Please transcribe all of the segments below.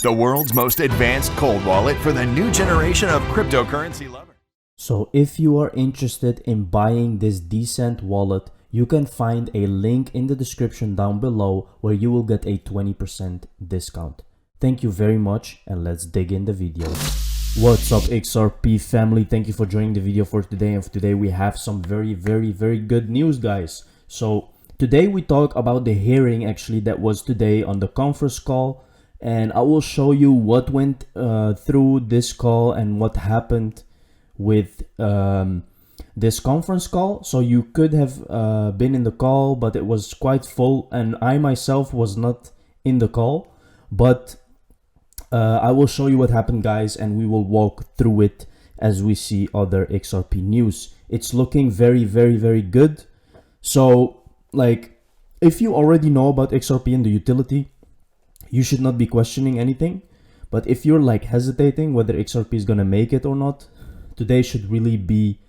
the world's most advanced cold wallet for the new generation of cryptocurrency lovers. So if you are interested in buying this decent wallet, you can find a link in the description down below where you will get a 20% discount. Thank you very much, and let's dig in the video. What's up, XRP family? Thank you for joining the video for today. And for today we have some very good news, guys. So today we talk about the hearing actually that was today on the conference call, and I will show you what went through this call and what happened with this conference call. So you could have been in the call, but it was quite full, and I myself was not in the call, but I will show you what happened, guys, and we will walk through it as we see other XRP news. It's looking very good. So like, if you already know about XRP and the utility, you should not be questioning anything. But if you're like hesitating whether XRP is gonna make it or not, today should really be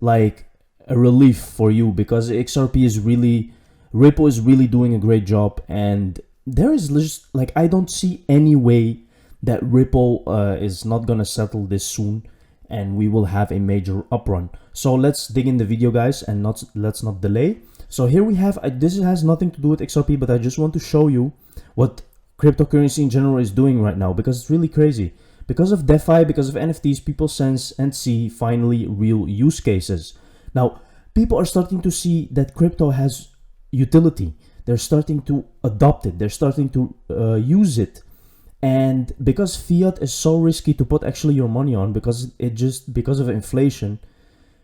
like a relief for you, because XRP is really, Ripple is really doing a great job, and there is just like, I don't see any way that Ripple is not gonna settle this soon and we will have a major uprun. So let's dig in the video, guys, and let's not delay. So here we have, this has nothing to do with XRP, but I just want to show you what cryptocurrency in general is doing right now, because it's really crazy. Because of DeFi, because of NFTs, people sense and see finally real use cases. Now, people are starting to see that crypto has utility. They're starting to adopt it. They're starting to use it. And because fiat is so risky to put actually your money on, because of inflation.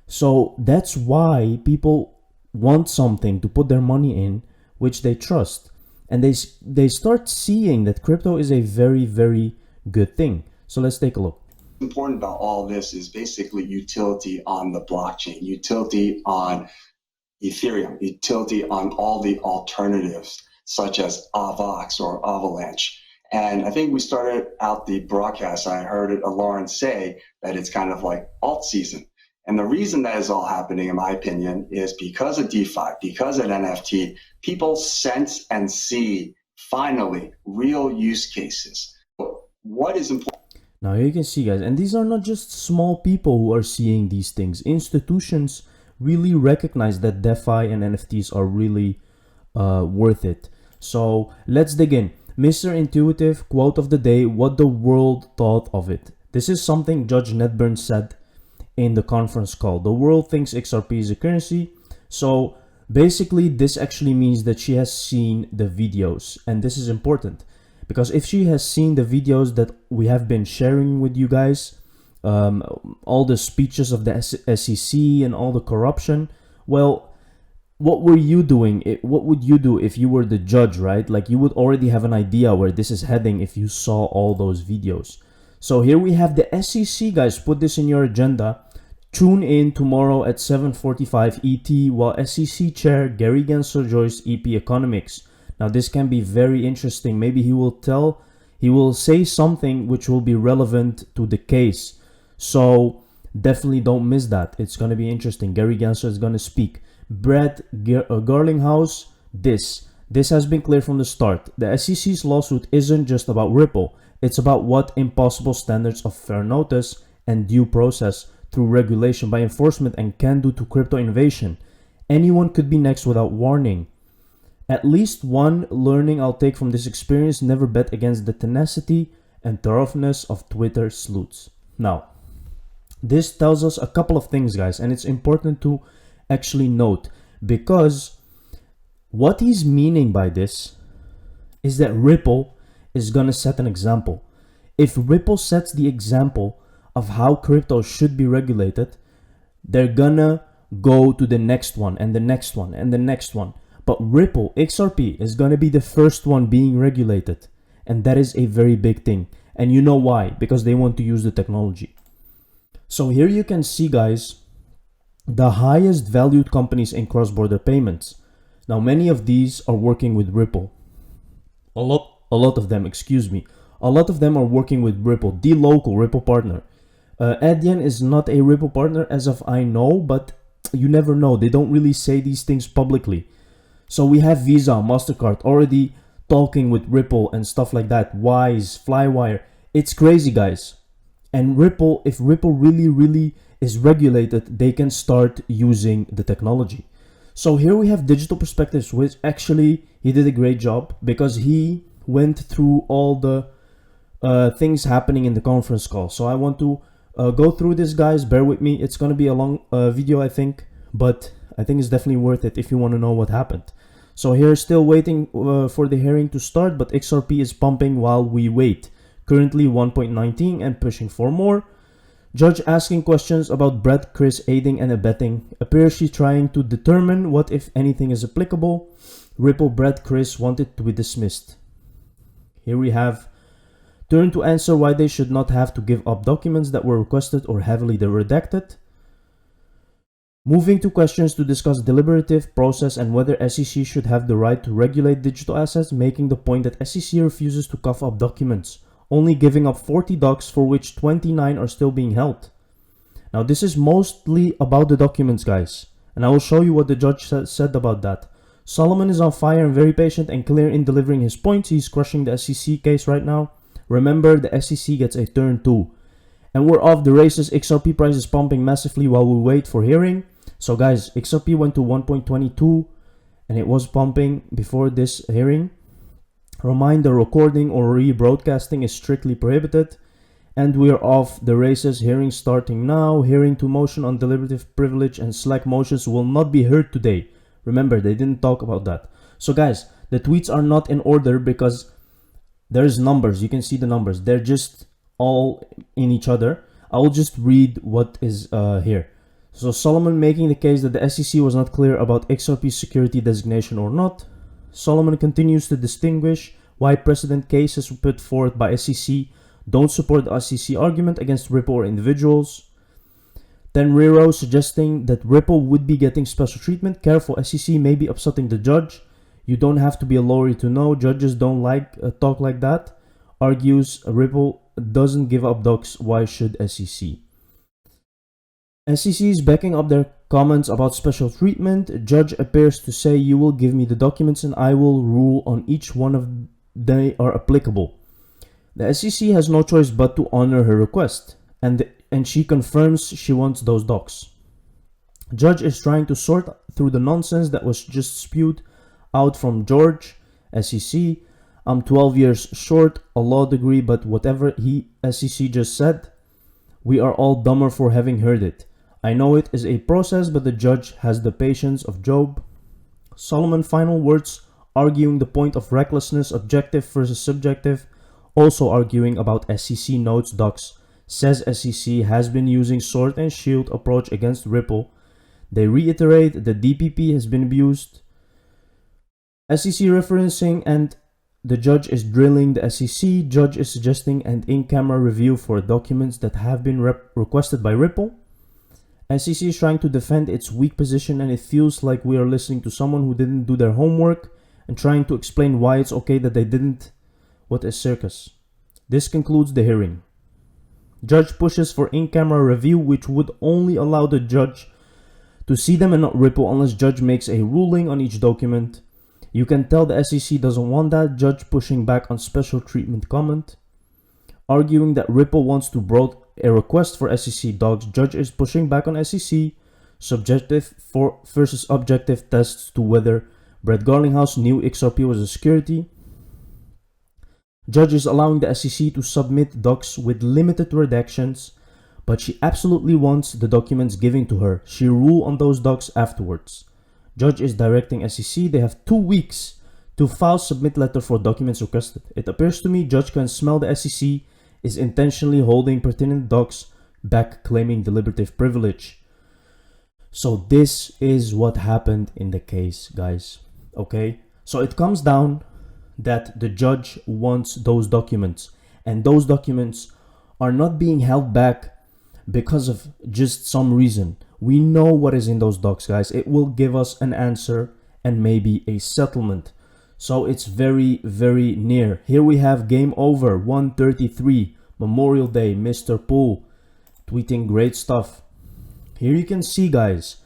So that's why people want something to put their money in, which they trust. And they start seeing that crypto is a very good thing. So let's take a look. Important about all this is basically utility on the blockchain, utility on Ethereum, utility on all the alternatives such as Avax or Avalanche. And I think we started out the broadcast, I heard Lauren say that it's kind of like alt season. And the reason that is all happening, in my opinion, is because of DeFi, because of NFT, people sense and see finally real use cases. What is important? Now you can see, guys, and these are not just small people who are seeing these things. Institutions really recognize that DeFi and NFTs are really worth it. So let's dig in. Mr. Intuitive, quote of the day, what the world thought of it. This is something Judge Nedburn said in the conference call. The world thinks XRP is a currency. So basically this actually means that she has seen the videos, and this is important. Because if she has seen the videos that we have been sharing with you guys, all the speeches of the SEC and all the corruption, well, what were you doing? What would you do if you were the judge, right? Like, you would already have an idea where this is heading if you saw all those videos. So here we have the SEC, guys. Put this in your agenda. Tune in tomorrow at 7:45 ET while SEC Chair Gary Gensler joins EP Economics. Now this can be very interesting. Maybe he will say something which will be relevant to the case. So definitely don't miss that. It's going to be interesting. Gary Gensler is going to speak. Brett Garlinghouse, this has been clear from the start. The SEC's lawsuit isn't just about Ripple. It's about what impossible standards of fair notice and due process through regulation by enforcement and can do to crypto innovation. Anyone could be next without warning. At least one learning I'll take from this experience: never bet against the tenacity and thoroughness of Twitter sleuths. Now, this tells us a couple of things, guys, and it's important to actually note, because what he's meaning by this is that Ripple is gonna set an example. If Ripple sets the example of how crypto should be regulated, they're gonna go to the next one and the next one and the next one. But Ripple, XRP, is going to be the first one being regulated. And that is a very big thing. And you know why? Because they want to use the technology. So here you can see, guys, the highest valued companies in cross-border payments. Now, many of these are working with Ripple. A lot of them, excuse me. A lot of them are working with Ripple, the local Ripple partner. Adyen is not a Ripple partner as of I know, but you never know. They don't really say these things publicly. So we have Visa, MasterCard already talking with Ripple and stuff like that. Wise, Flywire. It's crazy, guys. And Ripple, if Ripple really is regulated, they can start using the technology. So here we have Digital Perspectives, which actually he did a great job because he went through all the things happening in the conference call. So I want to go through this, guys. Bear with me. It's going to be a long video, I think, but I think it's definitely worth it if you want to know what happened. So here, still waiting for the hearing to start, but XRP is pumping while we wait. Currently 1.19 and pushing for more. Judge asking questions about Brett Chris aiding and abetting. Apparently trying to determine what, if anything, is applicable. Ripple Brett Chris wanted to be dismissed. Here we have turn to answer why they should not have to give up documents that were requested or heavily redacted. Moving to questions to discuss deliberative process and whether SEC should have the right to regulate digital assets, making the point that SEC refuses to cough up documents, only giving up 40 docs for which 29 are still being held. Now this is mostly about the documents, guys, and I will show you what the judge said about that. Solomon is on fire and very patient and clear in delivering his points. He's crushing the SEC case right now. Remember, the SEC gets a turn too. And we're off the races. XRP price is pumping massively while we wait for hearing. So guys, XRP went to 1.22 and it was pumping before this hearing. Reminder, recording or rebroadcasting is strictly prohibited. And we are off the races. Hearing starting now. Hearing to motion on deliberative privilege and Slack motions will not be heard today. Remember, they didn't talk about that. So guys, the tweets are not in order because there's numbers. You can see the numbers. They're just all in each other. I will just read what is here. So Solomon making the case that the SEC was not clear about XRP security designation or not. Solomon continues to distinguish why precedent cases put forth by SEC don't support the SEC argument against Ripple or individuals. Then Riro suggesting that Ripple would be getting special treatment. Careful, SEC may be upsetting the judge. You don't have to be a lawyer to know. Judges don't like talk like that. Argues Ripple doesn't give up docs. Why should SEC? SEC is backing up their comments about special treatment. Judge appears to say you will give me the documents and I will rule on each one of they are applicable. The SEC has no choice but to honor her request, and she confirms she wants those docs. Judge is trying to sort through the nonsense that was just spewed out from George, SEC. I'm 12 years short, a law degree, but whatever SEC just said, we are all dumber for having heard it. I know it is a process, but the judge has the patience of Job. Solomon final words, arguing the point of recklessness, objective versus subjective, also arguing about SEC notes docs, says SEC has been using sword and shield approach against Ripple. They reiterate the DPP has been abused. SEC referencing and the judge is drilling the SEC. Judge is suggesting an in-camera review for documents that have been requested by Ripple. SEC is trying to defend its weak position, and it feels like we are listening to someone who didn't do their homework and trying to explain why it's okay that they didn't. What a circus. This concludes the hearing. Judge pushes for in-camera review, which would only allow the judge to see them and not Ripple unless judge makes a ruling on each document. You can tell the SEC doesn't want that. Judge pushing back on special treatment comment. Arguing that Ripple wants to broad a request for SEC docs. Judge is pushing back on SEC. Subjective versus objective tests to whether Brett Garlinghouse knew XRP was a security. Judge is allowing the SEC to submit docs with limited redactions, but she absolutely wants the documents given to her. She rule on those docs afterwards. Judge is directing SEC. They have 2 weeks to file submit letter for documents requested. It appears to me judge can smell the SEC is intentionally holding pertinent docs back, claiming deliberative privilege. So this is what happened in the case, guys. Okay, so it comes down that the judge wants those documents, and those documents are not being held back because of just some reason. We know what is in those docs, guys. It will give us an answer and maybe a settlement. So it's very, very near. Here we have game over, 1:33, Memorial Day, Mr. Poole tweeting great stuff. Here you can see, guys,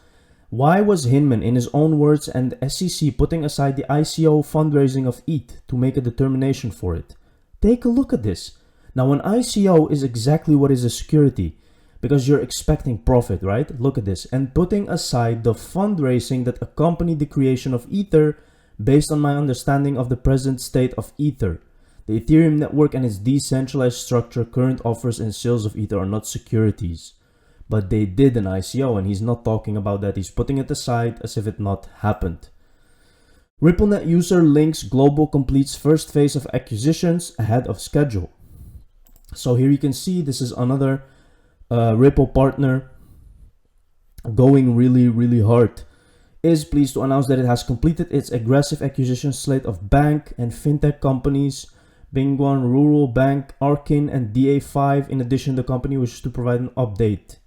Why was Hinman, in his own words, and the SEC putting aside the ICO fundraising of ETH to make a determination for it? Take a look at this. Now, an ICO is exactly what is a security, because you're expecting profit, right? Look at this. And putting aside the fundraising that accompanied the creation of Ether, based on my understanding of the present state of Ether. The Ethereum network and its decentralized structure, current offers and sales of Ether are not securities. But they did an ICO, and he's not talking about that. He's putting it aside as if it not happened. RippleNet user Links Global completes first phase of acquisitions ahead of schedule. So here you can see this is another Ripple partner going really hard. Is pleased to announce that it has completed its aggressive acquisition slate of bank and fintech companies, Bingwan Rural Bank, Arkin, and DA5. In addition, the company wishes to provide an update.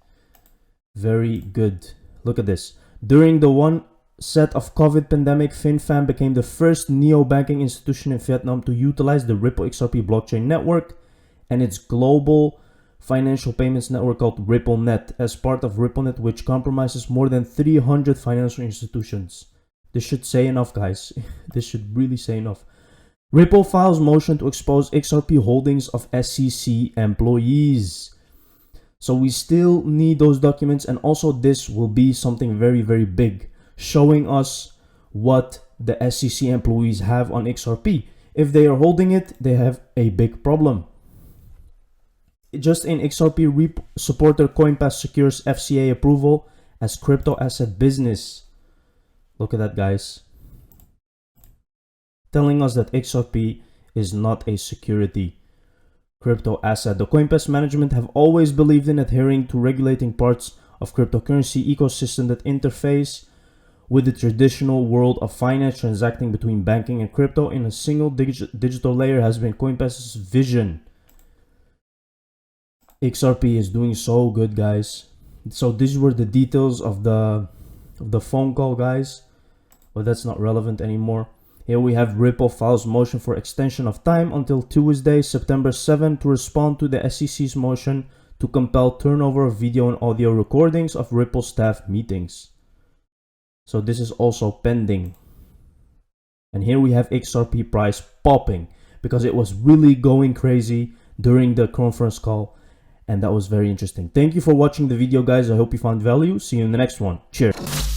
Very good. Look at this. During the onset of COVID pandemic, FinFam became the first neo-banking institution in Vietnam to utilize the Ripple XRP blockchain network and its global financial payments network called RippleNet as part of RippleNet, which comprises more than 300 financial institutions. This should say enough, guys. This should really say enough. Ripple files motion to expose XRP holdings of SEC employees. So we still need those documents, and also this will be something very big, showing us what the SEC employees have on XRP. If they are holding it, they have a big problem. Just in XRP, supporter CoinPass secures FCA approval as crypto asset business. Look at that, guys. Telling us that XRP is not a security crypto asset. The CoinPass management have always believed in adhering to regulating parts of cryptocurrency ecosystem that interface with the traditional world of finance, transacting between banking and crypto in a single digital layer has been CoinPass's vision. XRP is doing so good, guys. So these were the details of the phone call, guys, but that's not relevant anymore. Here we have Ripple files motion for extension of time until Tuesday, September 7 to respond to the SEC's motion to compel turnover of video and audio recordings of Ripple staff meetings. So this is also pending. And here we have XRP price popping because it was really going crazy during the conference call. And that was very interesting. Thank you for watching the video, guys. I hope you found value. See you in the next one. Cheers.